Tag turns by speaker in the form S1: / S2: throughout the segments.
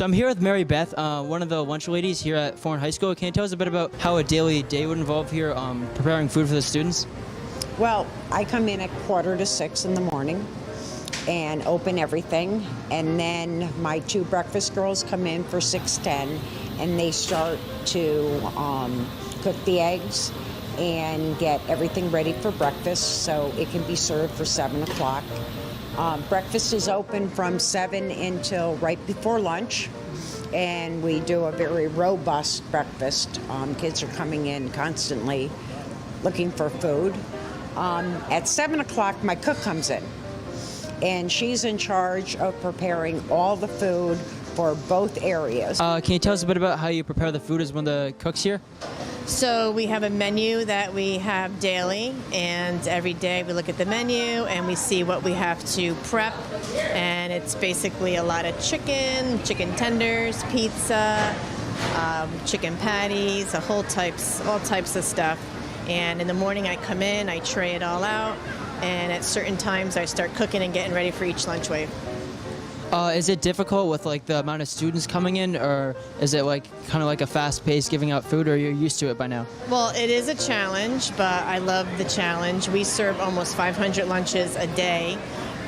S1: So I'm here with Mary Beth, one of the lunch ladies here at Foreign High School. Can you tell us a bit about how a daily day would involve here preparing food for the students?
S2: Well, I come in at 5:45 in the morning and open everything, and then my two breakfast girls come in for 6:10, and they start to cook the eggs and get everything ready for breakfast so it can be served for 7 o'clock. Breakfast is open from 7 until right before lunch, and we do a very robust breakfast. Kids are coming in constantly looking for food. At 7 o'clock, my cook comes in, and she's in charge of preparing all the food for both areas.
S1: Can you tell us a bit about how you prepare the food as one of the cooks here?
S3: So we have a menu that we have daily, and every day we look at the menu and we see what we have to prep, and it's basically a lot of chicken tenders, pizza, chicken patties, all types of stuff. And in the morning I come in, I tray it all out, and at certain times I start cooking and getting ready for each lunch wave.
S1: Is it difficult with like the amount of students coming in, or is it like kind of like a fast pace giving out food, or you're used to it by now?
S3: Well, it is a challenge, but I love the challenge. We serve almost 500 lunches a day,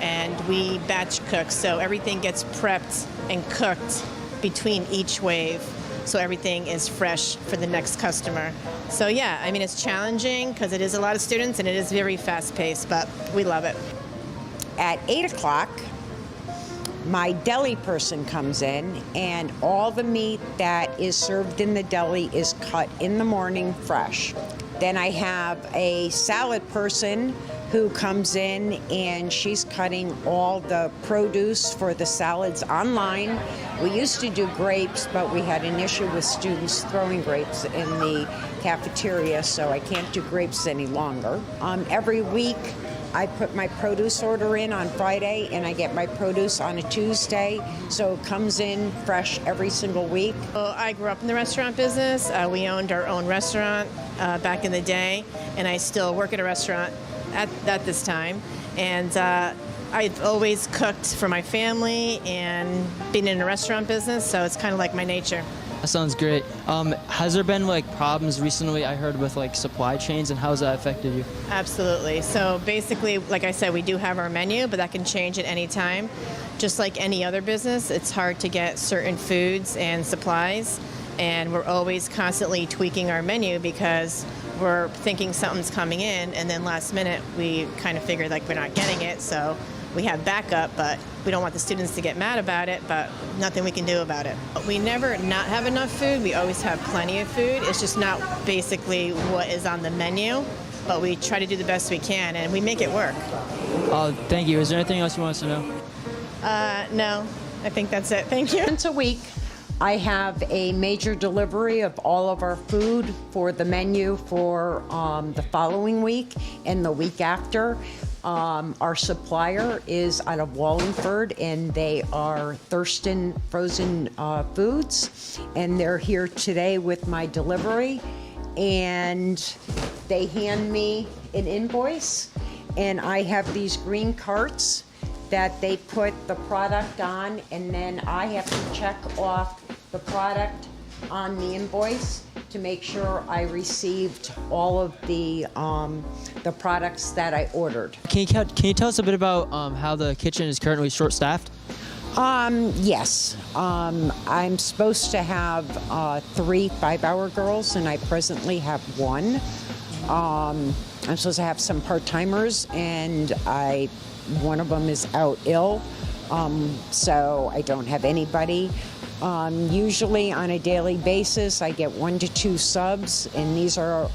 S3: and we batch cook, so everything gets prepped and cooked between each wave, so everything is fresh for the next customer. So yeah, I mean, it's challenging because it is a lot of students and it is very fast paced, but we love it.
S2: At 8 o'clock, my deli person comes in, and all the meat that is served in the deli is cut in the morning fresh. Then I have a salad person who comes in, and she's cutting all the produce for the salads online. We used to do grapes, but we had an issue with students throwing grapes in the cafeteria, so I can't do grapes any longer. Every week, I put my produce order in on Friday, and I get my produce on a Tuesday, so it comes in fresh every single week.
S3: Well, I grew up in the restaurant business. We owned our own restaurant back in the day, and I still work at a restaurant at this time. And I've always cooked for my family and been in a restaurant business, so it's kind of like my nature.
S1: That sounds great. Has there been like problems recently, I heard, with like supply chains, and how has that affected you?
S3: Absolutely. So basically, like I said, we do have our menu, but that can change at any time. Just like any other business, it's hard to get certain foods and supplies, and we're always constantly tweaking our menu because we're thinking something's coming in, and then last minute we kind of figure like we're not getting it, so we have backup, but we don't want the students to get mad about it, but nothing we can do about it. We never not have enough food. We always have plenty of food. It's just not basically what is on the menu, but we try to do the best we can, and we make it work.
S1: Thank you. Is there anything else you want us to know?
S3: No, I think that's it. Thank you.
S2: Once a week, I have a major delivery of all of our food for the menu for the following week and the week after. Our supplier is out of Wallingford, and they are Thurston Frozen Foods, and they're here today with my delivery, and they hand me an invoice, and I have these green carts that they put the product on, and then I have to check off the product on the invoice to make sure I received all of the products that I ordered.
S1: Can you tell us a bit about how the kitchen is currently short-staffed?
S2: Yes. I'm supposed to have 3 5-hour girls, and I presently have 1. I'm supposed to have some part-timers, and one of them is out ill, so I don't have anybody. Usually on a daily basis, I get 1 to 2 subs, and these are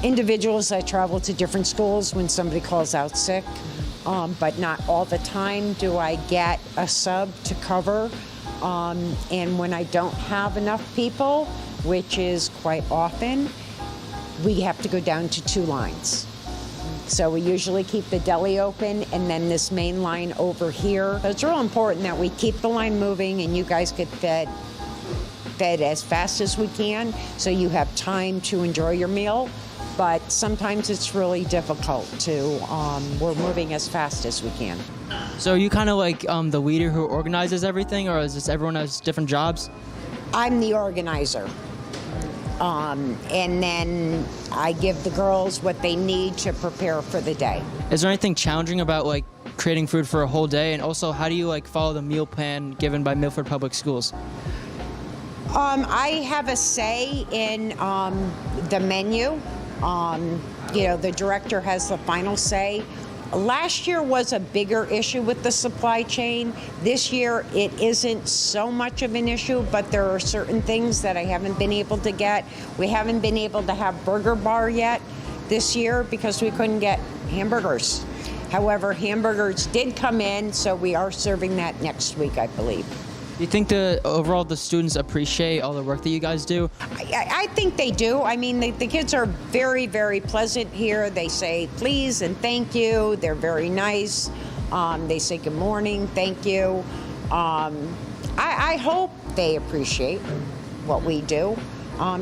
S2: individuals that travel to different schools when somebody calls out sick, but not all the time do I get a sub to cover. And when I don't have enough people, which is quite often, we have to go down to 2 lines. So we usually keep the deli open, and then this main line over here. So it's real important that we keep the line moving and you guys get fed as fast as we can, so you have time to enjoy your meal. but sometimes it's really difficult to, we're moving as fast as we can.
S1: So are you kind of like the leader who organizes everything, or is this everyone has different jobs?
S2: I'm the organizer. And then I give the girls what they need to prepare for the day.
S1: Is there anything challenging about like creating food for a whole day? And also, how do you like follow the meal plan given by Milford Public Schools?
S2: I have a say in the menu. The director has the final say. Last year was a bigger issue with the supply chain. This year it isn't so much of an issue, but there are certain things that I haven't been able to get. We haven't been able to have Burger Bar yet this year because we couldn't get hamburgers. However, hamburgers did come in, so we are serving that next week, I believe.
S1: Do you think the students appreciate all the work that you guys do?
S2: I think they do. I mean, the kids are very, very pleasant here. They say please and thank you. They're very nice. They say good morning, thank you. I hope they appreciate what we do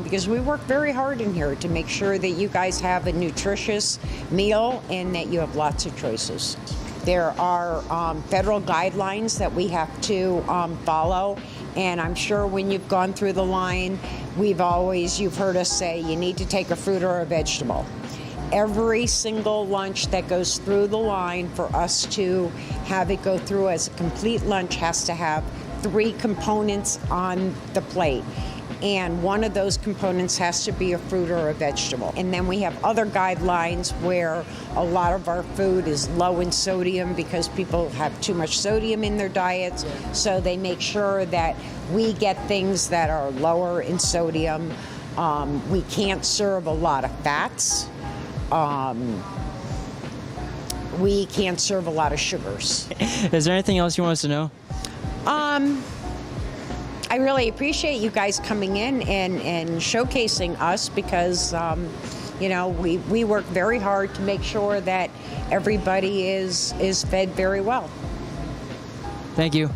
S2: because we work very hard in here to make sure that you guys have a nutritious meal and that you have lots of choices. There are federal guidelines that we have to follow, and I'm sure when you've gone through the line, you've heard us say you need to take a fruit or a vegetable. Every single lunch that goes through the line for us to have it go through as a complete lunch has to have 3 components on the plate. And one of those components has to be a fruit or a vegetable. And then we have other guidelines where a lot of our food is low in sodium because people have too much sodium in their diets. So they make sure that we get things that are lower in sodium. We can't serve a lot of fats. We can't serve a lot of sugars.
S1: Is there anything else you want us to know?
S2: I really appreciate you guys coming in and showcasing us because, we work very hard to make sure that everybody is fed very well.
S1: Thank you.